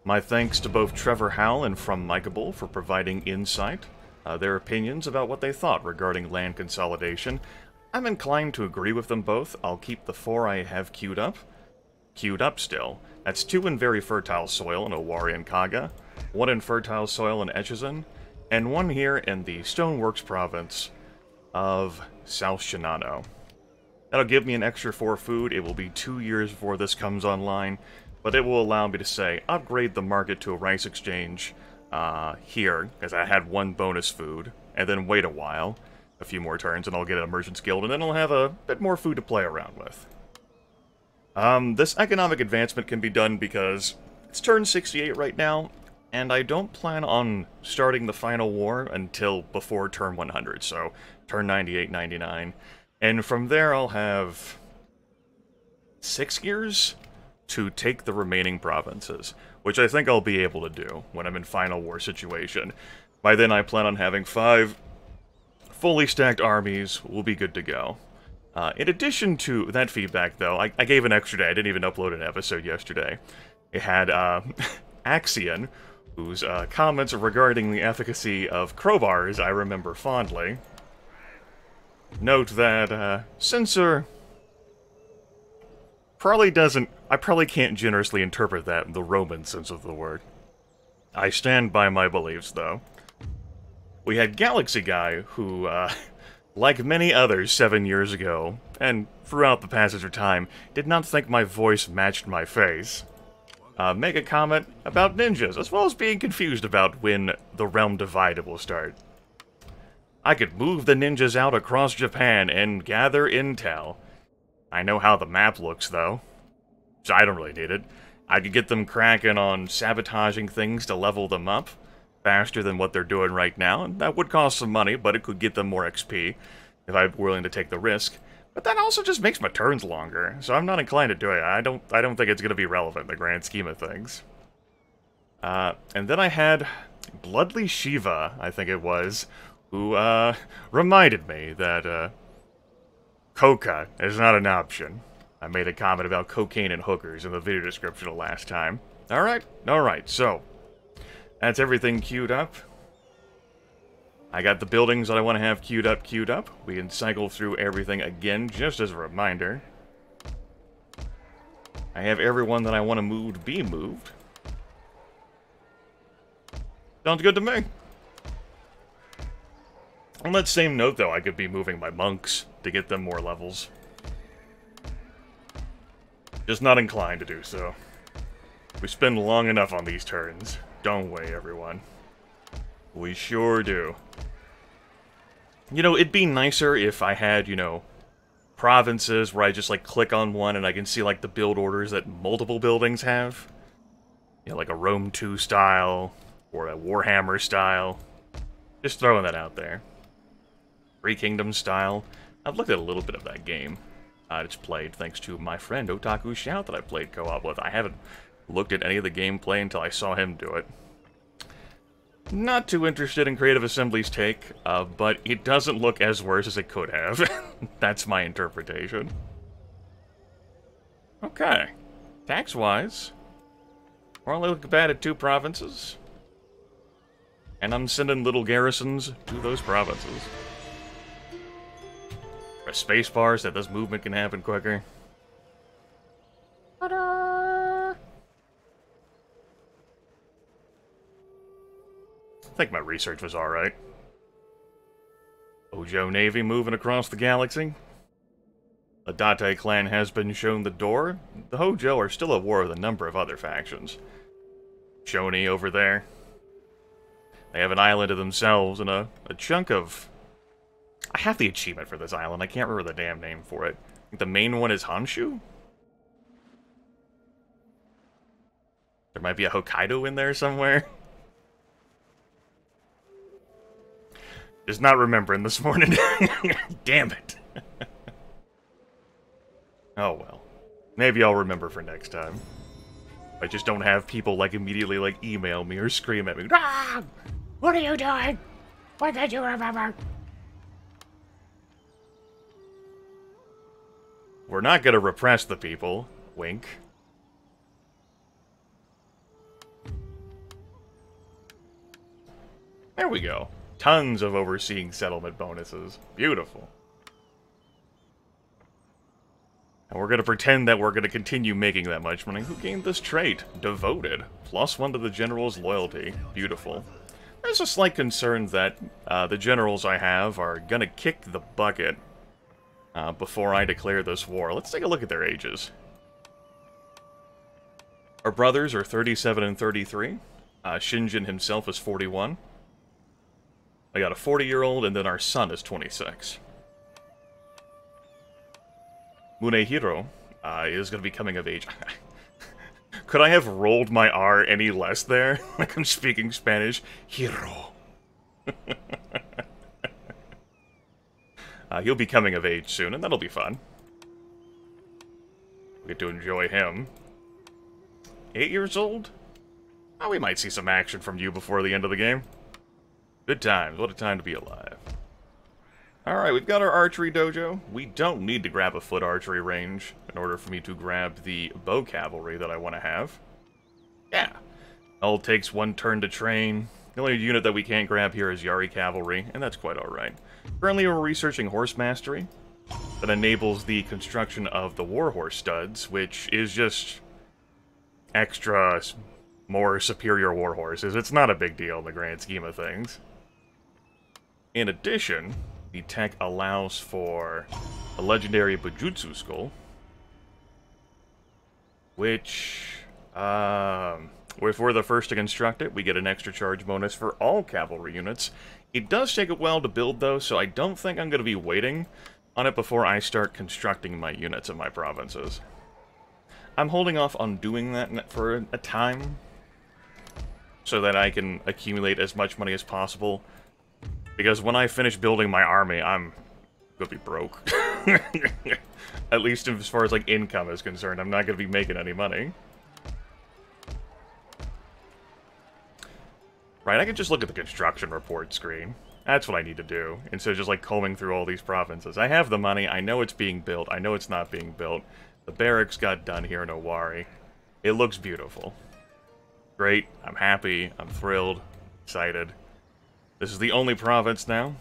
My thanks to both Trevor Howell and From Mikeable for providing insight, their opinions about what they thought regarding land consolidation. I'm inclined to agree with them both. I'll keep the 4 I have queued up. Queued up still. That's 2 in very fertile soil in Owari and Kaga, 1 in fertile soil in Echizen, and 1 here in the Stoneworks province of South Shinano. That'll give me an extra 4 food. It will be 2 years before this comes online, but it will allow me to, say, upgrade the market to a rice exchange here, because I had 1 bonus food, and then wait a while, a few more turns, and I'll get an Merchant's Guild, and then I'll have a bit more food to play around with. This economic advancement can be done because it's turn 68 right now, and I don't plan on starting the final war until before turn 100, so turn 98, 99. And from there I'll have 6 years to take the remaining provinces, which I think I'll be able to do when I'm in final war situation. By then I plan on having 5 fully stacked armies. We'll be good to go. In addition to that feedback, though, I gave an extra day. I didn't even upload an episode yesterday. It had Axion, whose comments regarding the efficacy of crowbars I remember fondly. Note that Censor probably doesn't... I probably can't generously interpret that in the Roman sense of the word. I stand by my beliefs, though. We had Galaxy Guy, who, like many others 7 years ago, and throughout the passage of time, did not think my voice matched my face. Make a comment about ninjas, as well as being confused about when the Realm Divided will start. I could move the ninjas out across Japan and gather intel. I know how the map looks, though, so I don't really need it. I could get them cracking on sabotaging things to level them up faster than what they're doing right now, and that would cost some money, but it could get them more XP if I'm willing to take the risk. But that also just makes my turns longer, so I'm not inclined to do it. I don't think it's going to be relevant in the grand scheme of things. And then I had Bloodly Shiva, I think it was, who reminded me that coca is not an option. I made a comment about cocaine and hookers in the video description the last time. Alright, so that's everything queued up. I got the buildings that I want to have queued up. We can cycle through everything again, just as a reminder. I have everyone that I want to move be moved. Sounds good to me. On that same note, though, I could be moving my monks to get them more levels. Just not inclined to do so. We spend long enough on these turns, don't we, everyone? We sure do. You know, it'd be nicer if I had, you know, provinces where I just, like, click on one and I can see, like, the build orders that multiple buildings have. You know, like a Rome 2 style, or a Warhammer style. Just throwing that out there. Three Kingdoms style. I've looked at a little bit of that game. It's played thanks to my friend Otaku Shout that I played co-op with. I haven't looked at any of the gameplay until I saw him do it. Not too interested in Creative Assembly's take, but it doesn't look as worse as it could have. That's my interpretation. Okay. Tax-wise, we're only looking bad at 2 provinces. And I'm sending little garrisons to those provinces. Press space bar so that this movement can happen quicker. Ta-da! I think my research was alright. Hojo Navy moving across the galaxy. The Date clan has been shown the door. The Hojo are still at war with a number of other factions. Shoni over there. They have an island to themselves and a chunk of... I have the achievement for this island. I can't remember the damn name for it. I think the main one is Honshu? There might be a Hokkaido in there somewhere. Just not remembering this morning. Damn it. Oh well. Maybe I'll remember for next time. I just don't have people, like, immediately, like, email me or scream at me. Ah! What are you doing? What did you remember? We're not gonna repress the people. Wink. There we go. Tons of overseeing settlement bonuses. Beautiful. And we're going to pretend that we're going to continue making that much money. Who gained this trait? Devoted. +1 to the general's loyalty. Beautiful. There's a slight concern that the generals I have are going to kick the bucket before I declare this war. Let's take a look at their ages. Our brothers are 37 and 33. Shinjin himself is 41. I got a 40-year-old, and then our son is 26. Munehiro is going to be coming of age. Could I have rolled my R any less there? Like I'm speaking Spanish. Hiro. He'll be coming of age soon, and that'll be fun. We get to enjoy him. 8 years old? Oh, we might see some action from you before the end of the game. Good times. What a time to be alive. Alright, we've got our archery dojo. We don't need to grab a foot archery range in order for me to grab the bow cavalry that I want to have. Yeah. All it takes 1 turn to train. The only unit that we can't grab here is Yari cavalry, and that's quite alright. Currently we're researching horse mastery. That enables the construction of the warhorse studs, which is just extra, more superior warhorses. It's not a big deal in the grand scheme of things. In addition, the tech allows for a legendary Bujutsu skull, which, if we're the first to construct it, we get an extra charge bonus for all cavalry units. It does take a while to build, though, so I don't think I'm going to be waiting on it before I start constructing my units in my provinces. I'm holding off on doing that for a time, so that I can accumulate as much money as possible. Because when I finish building my army, I'm gonna be broke. At least as far as, like, income is concerned, I'm not gonna be making any money. Right, I can just look at the construction report screen. That's what I need to do, instead of just, like, combing through all these provinces. I have the money, I know it's being built, I know it's not being built. The barracks got done here in Owari. It looks beautiful. Great, I'm happy, I'm thrilled, excited. This is the only province now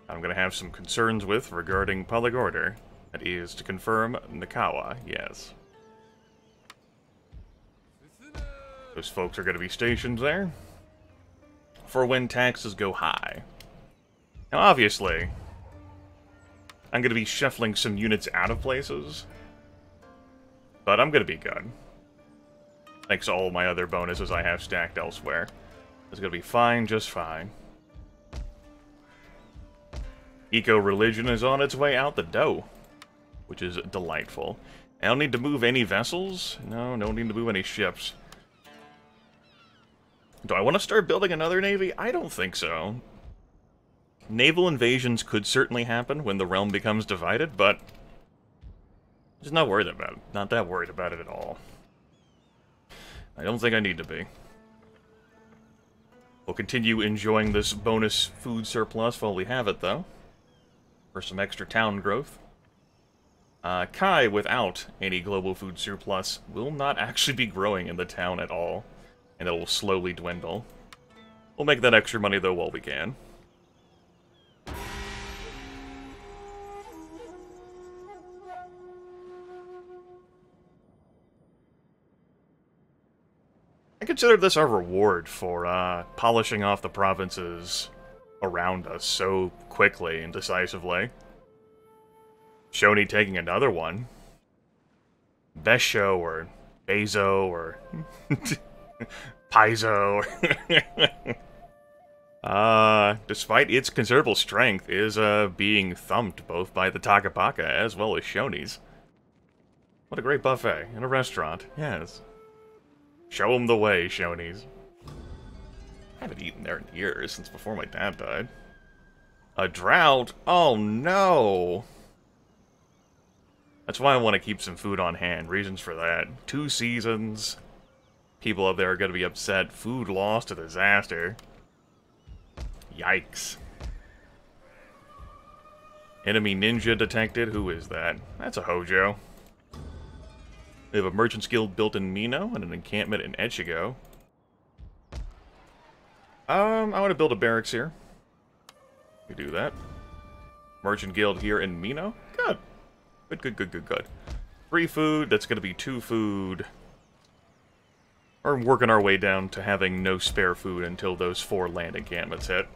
I'm going to have some concerns with regarding public order. That is to confirm Nakawa, yes. Those folks are going to be stationed there for when taxes go high. Now, obviously, I'm going to be shuffling some units out of places, but I'm going to be good. Thanks to all my other bonuses I have stacked elsewhere. It's going to be fine, just fine. Eco-religion is on its way out the door, which is delightful. I don't need to move any vessels. No, don't need to move any ships. Do I want to start building another navy? I don't think so. Naval invasions could certainly happen when the realm becomes divided, but I'm just not worried about it. Not that worried about it at all. I don't think I need to be. We'll continue enjoying this bonus food surplus while we have it, though. For some extra town growth. Kai, without any global food surplus, will not actually be growing in the town at all. And it will slowly dwindle. We'll make that extra money, though, while we can. I consider this our reward for polishing off the provinces around us so quickly and decisively. Shoni taking another one. Bessho or Bezo or Paizo. Despite its considerable strength, is being thumped both by the Takapaka as well as Shoni's. What a great buffet in a restaurant, yes. Show them the way, Shoni's. I haven't eaten there in years, since before my dad died. A drought? Oh no! That's why I want to keep some food on hand. Reasons for that. 2 seasons. People up there are going to be upset. Food lost, a disaster. Yikes. Enemy ninja detected. Who is that? That's a Hojo. We have a merchant's guild built in Mino and an encampment in Echigo. I want to build a barracks here. We do that. Merchant Guild here in Mino. Good. Good, good, good, good, good. 3 food, that's going to be 2 food. We're working our way down to having no spare food until those 4 land encampments hit.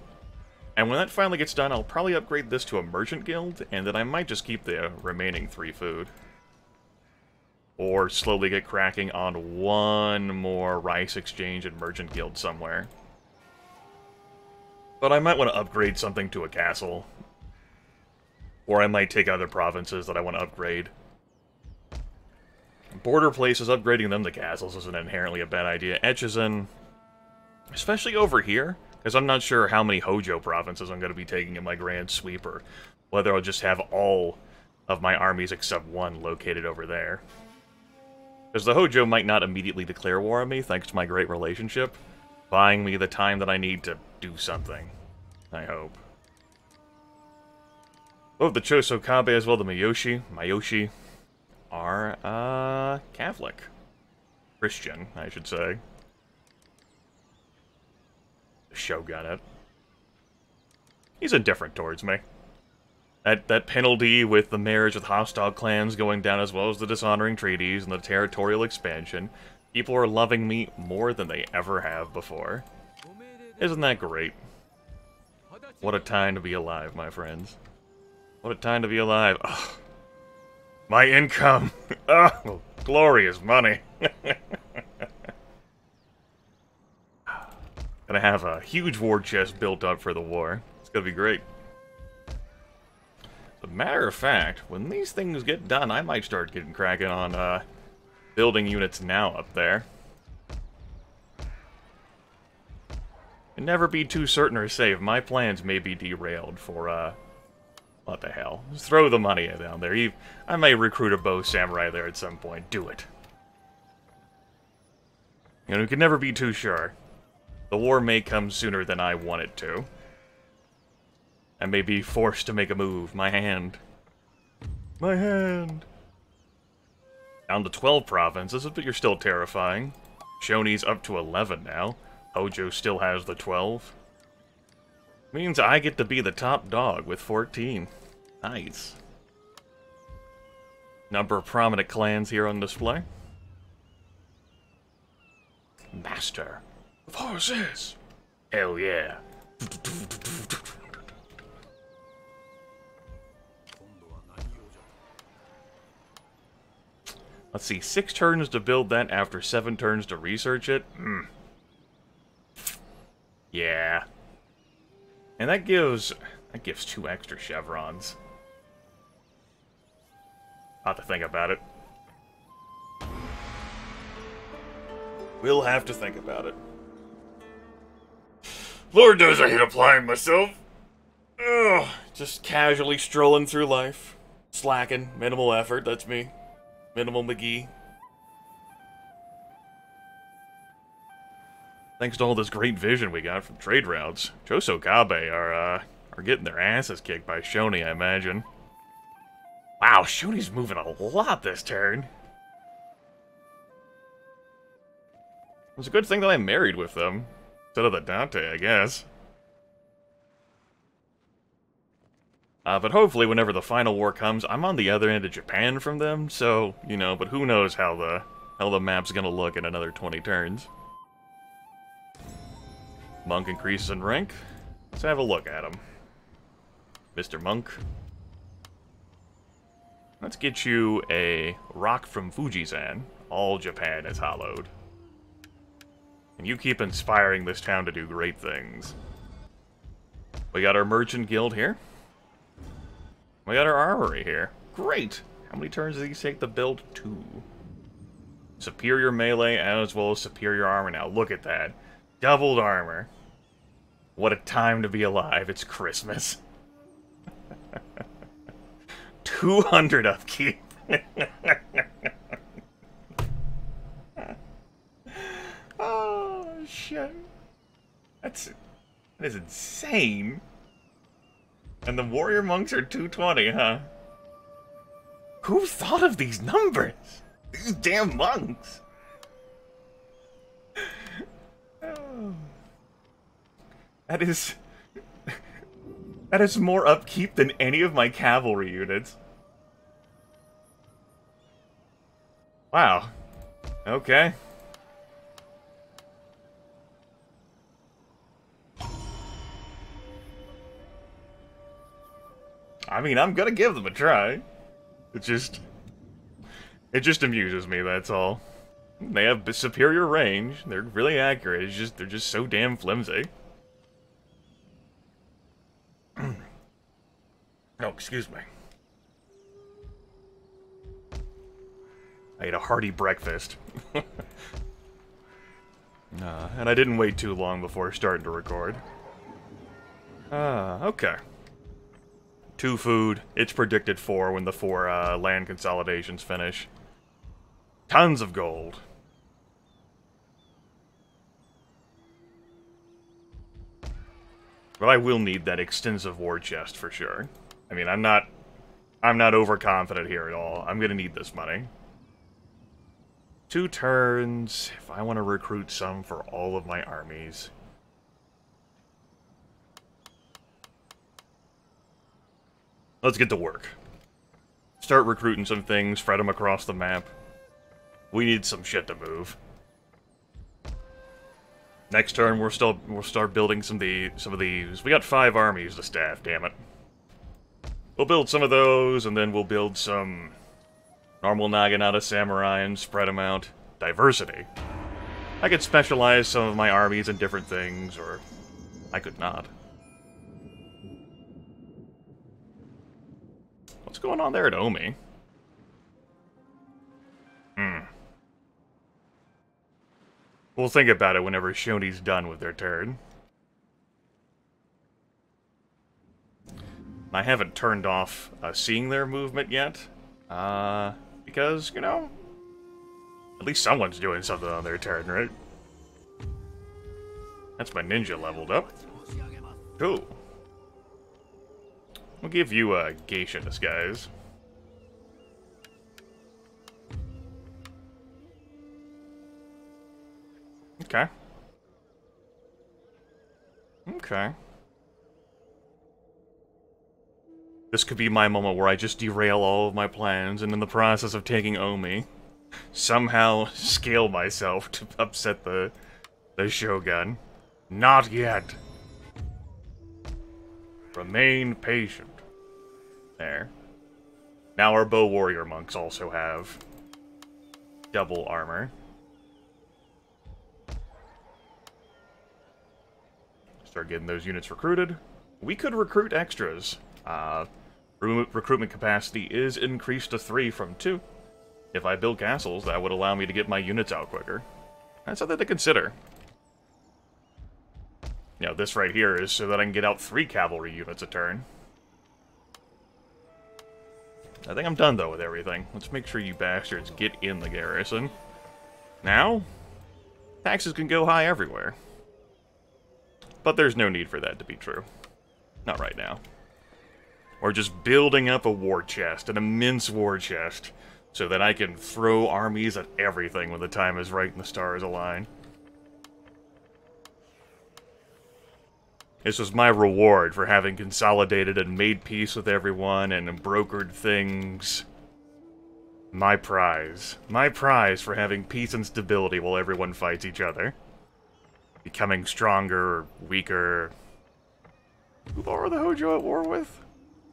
And when that finally gets done, I'll probably upgrade this to a Merchant Guild, and then I might just keep the remaining 3 food. Or slowly get cracking on 1 more rice exchange and Merchant Guild somewhere. But I might want to upgrade something to a castle. Or I might take other provinces that I want to upgrade. Border places, upgrading them to castles isn't inherently a bad idea. Echizen, especially over here, because I'm not sure how many Hojo provinces I'm going to be taking in my grand sweep, or whether I'll just have all of my armies except 1 located over there. Because the Hojo might not immediately declare war on me, thanks to my great relationship, buying me the time that I need to do something. I hope. Both the Chosokabe as well the Mayoshi are, Catholic. Christian, I should say. The Shogunate. He's indifferent towards me. That penalty with the marriage with hostile clans going down, as well as the dishonoring treaties and the territorial expansion, people are loving me more than they ever have before. Isn't that great? What a time to be alive, my friends. What a time to be alive. Ugh. My income! Oh, glorious money! Gonna have a huge war chest built up for the war. It's gonna be great. As a matter of fact, when these things get done, I might start getting cracking on building units now up there. And never be too certain or safe. My plans may be derailed for, what the hell? Just throw the money down there. I may recruit a bow samurai there at some point. Do it. You know, you can never be too sure. The war may come sooner than I want it to. I may be forced to make a move. My hand. My hand. Down to 12 provinces, but you're still terrifying. Shoni's up to 11 now. Hojo still has the 12. Means I get to be the top dog with 14. Nice. Number of prominent clans here on display. Master of horses. Hell yeah. Let's see, 6 turns to build that after 7 turns to research it? Yeah. And that gives 2 extra chevrons. I'll have to think about it. We'll have to think about it. Lord knows I hate applying myself. Ugh, just casually strolling through life. Slacking, minimal effort, that's me. Minimal McGee. Thanks to all this great vision we got from trade routes, Chosokabe are getting their asses kicked by Shoni, I imagine. Wow, Shoni's moving a lot this turn. It was a good thing that I married with them, instead of the Dante, I guess. But hopefully whenever the final war comes, I'm on the other end of Japan from them, so, you know, but who knows how the map's gonna look in another 20 turns. Monk increases in rank. Let's have a look at him. Mr. Monk. Let's get you a rock from Fujizan. All Japan is hollowed. And you keep inspiring this town to do great things. We got our Merchant Guild here. We got our Armory here. Great! How many turns does these take to build? 2. Superior melee as well as superior armor. Now look at that. Doubled armor. What a time to be alive. It's Christmas. 200 upkeep. Oh, shit. That is insane. And the warrior monks are 220, huh? Who thought of these numbers? These damn monks. Oh. That is... That is more upkeep than any of my cavalry units. Wow. Okay. I mean, I'm gonna give them a try. It just amuses me, that's all. They have superior range. They're really accurate. They're just so damn flimsy. Oh, excuse me. I ate a hearty breakfast. And I didn't wait too long before starting to record. Okay. 2 food. It's predicted 4 when the 4 land consolidations finish. Tons of gold. But I will need that extensive war chest for sure. I mean, I'm not overconfident here at all. I'm gonna need this money. 2 turns, if I want to recruit some for all of my armies. Let's get to work. Start recruiting some things, spread them across the map. We need some shit to move. Next turn, we'll start building some of these. We got 5 armies to staff, damn it. We'll build some of those, and then we'll build some normal Naginata samurai and spread them out. Diversity. I could specialize some of my armies in different things, or I could not. What's going on there at Omi? We'll think about it whenever Shoni's done with their turn. I haven't turned off seeing their movement yet. Because, you know, at least someone's doing something on their turn, right? That's my ninja leveled up. Cool. We'll give you a geisha disguise. Okay. Okay. This could be my moment where I just derail all of my plans, and in the process of taking Omi, somehow scale myself to upset the Shogun. Not yet. Remain patient. There. Now our bow warrior monks also have double armor. Start getting those units recruited. We could recruit extras. Recruitment capacity is increased to 3 from 2. If I build castles, that would allow me to get my units out quicker. That's something to consider. You know, this right here is so that I can get out 3 cavalry units a turn. I think I'm done, though, with everything. Let's make sure you bastards get in the garrison. Now, taxes can go high everywhere. But there's no need for that to be true. Not right now. Or just building up a war chest, an immense war chest, so that I can throw armies at everything when the time is right and the stars align. This was my reward for having consolidated and made peace with everyone and brokered things. My prize. My prize for having peace and stability while everyone fights each other. Becoming stronger or weaker. Who are the Hojo at war with?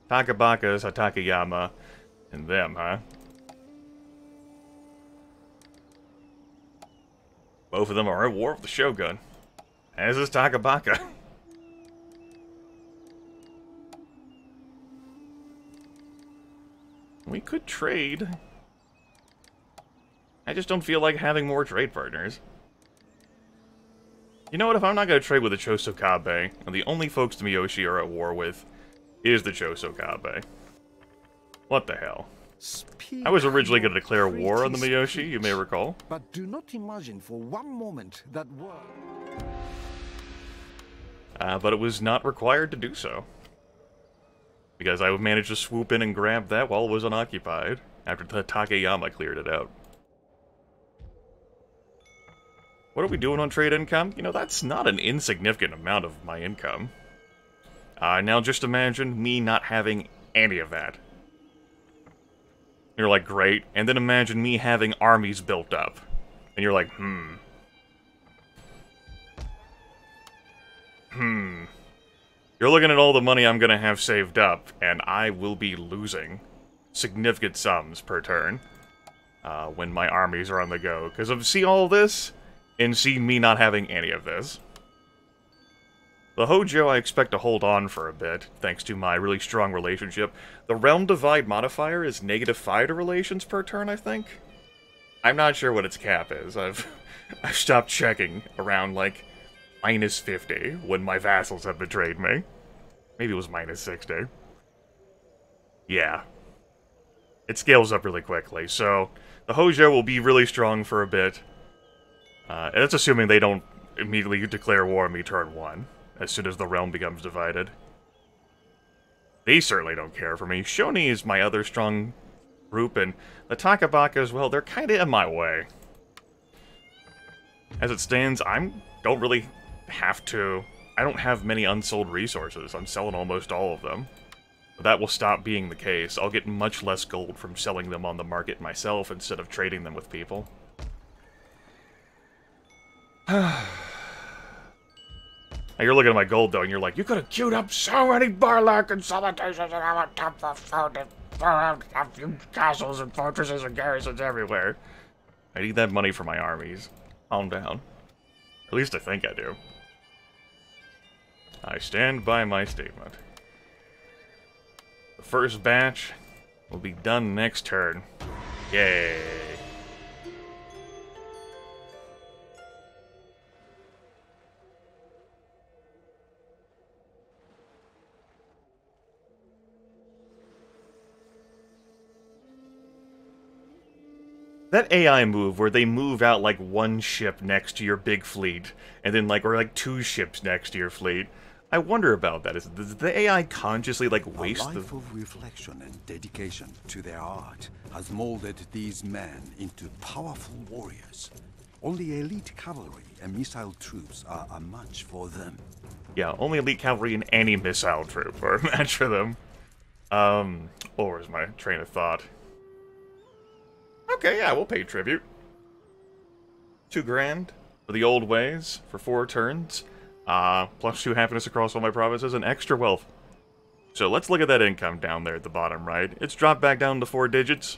Takabakas, Hatakeyama, and them, huh? Both of them are at war with the Shogun. As is Takabaka. We could trade. I just don't feel like having more trade partners. You know what, if I'm not going to trade with the Chosokabe, and the only folks the Miyoshi are at war with is the Chosokabe. What the hell? I was originally going to declare war on the Miyoshi, you may recall. But do not imagine for one moment that war... But it was not required to do so. Because I managed to swoop in and grab that while it was unoccupied, after Takeyama cleared it out. What are we doing on trade income? You know, that's not an insignificant amount of my income. Now just imagine me not having any of that. You're like, great. And then imagine me having armies built up. And you're like, You're looking at all the money I'm gonna have saved up, and I will be losing significant sums per turn when my armies are on the go. Because of see all this, and see me not having any of this. The Hojo I expect to hold on for a bit, thanks to my really strong relationship. The Realm Divide modifier is -5 to relations per turn, I think? I'm not sure what its cap is. I've stopped checking around, like, -50 when my vassals have betrayed me. Maybe it was -60. Yeah. It scales up really quickly, so the Hojo will be really strong for a bit. And that's assuming they don't immediately declare war on me turn 1, as soon as the realm becomes divided. They certainly don't care for me. Shoni is my other strong group, and the Takabaka as well, they're kinda in my way. As it stands, don't really have to... I don't have many unsold resources. I'm selling almost all of them. But that will stop being the case. I'll get much less gold from selling them on the market myself instead of trading them with people. Now you're looking at my gold, though, and you're like, you could have queued up so many Barlack consolidations and have a top of food and a few castles and fortresses and garrisons everywhere. I need that money for my armies. Calm down. At least I think I do. I stand by my statement. The first batch will be done next turn. Yay! That AI move where they move out like one ship next to your big fleet, and then or like 2 ships next to your fleet. I wonder about that. Does the AI consciously waste A life of reflection and dedication to their art has molded these men into powerful warriors. Only elite cavalry and missile troops are a match for them. Yeah, only elite cavalry and any missile troop are a match for them. What was my train of thought? Okay, yeah, we'll pay tribute. 2 grand for the old ways for 4 turns. Plus 2 happiness across all my provinces and extra wealth. So let's look at that income down there at the bottom right. It's dropped back down to 4 digits.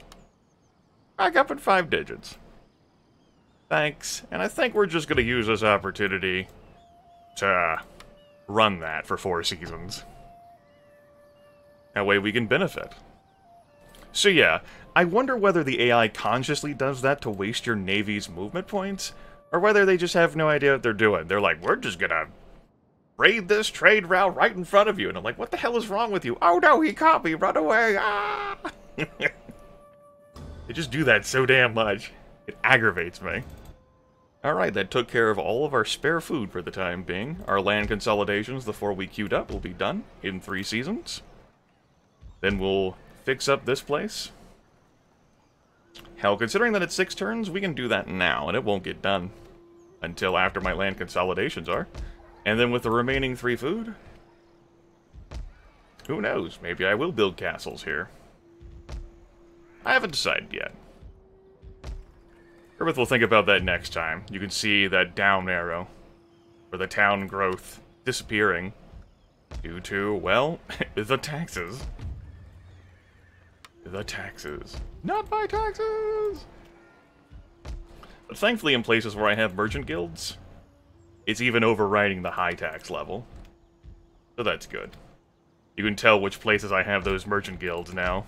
Back up at 5 digits. Thanks. And I think we're just going to use this opportunity to run that for 4 seasons. That way we can benefit. So yeah, I wonder whether the AI consciously does that to waste your Navy's movement points, or whether they just have no idea what they're doing. They're like, we're just gonna raid this trade route right in front of you. And I'm like, what the hell is wrong with you? Oh no, he caught me, run away, ah! They just do that so damn much. It aggravates me. Alright, that took care of all of our spare food for the time being. Our land consolidations, the 4 we queued up, will be done in 3 seasons. Then we'll fix up this place. Hell, considering that it's 6 turns, we can do that now, and it won't get done until after my land consolidations are. And then with the remaining 3 food, who knows, maybe I will build castles here. I haven't decided yet. Grimith will think about that next time. You can see that down arrow for the town growth disappearing due to, well, the taxes. The taxes. Not my taxes! But thankfully in places where I have merchant guilds, it's even overriding the high tax level. So that's good. You can tell which places I have those merchant guilds now.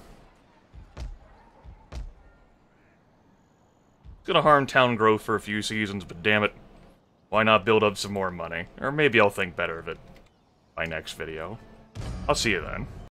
It's gonna harm town growth for a few seasons, but damn it, why not build up some more money? Or maybe I'll think better of it by next video. I'll see you then.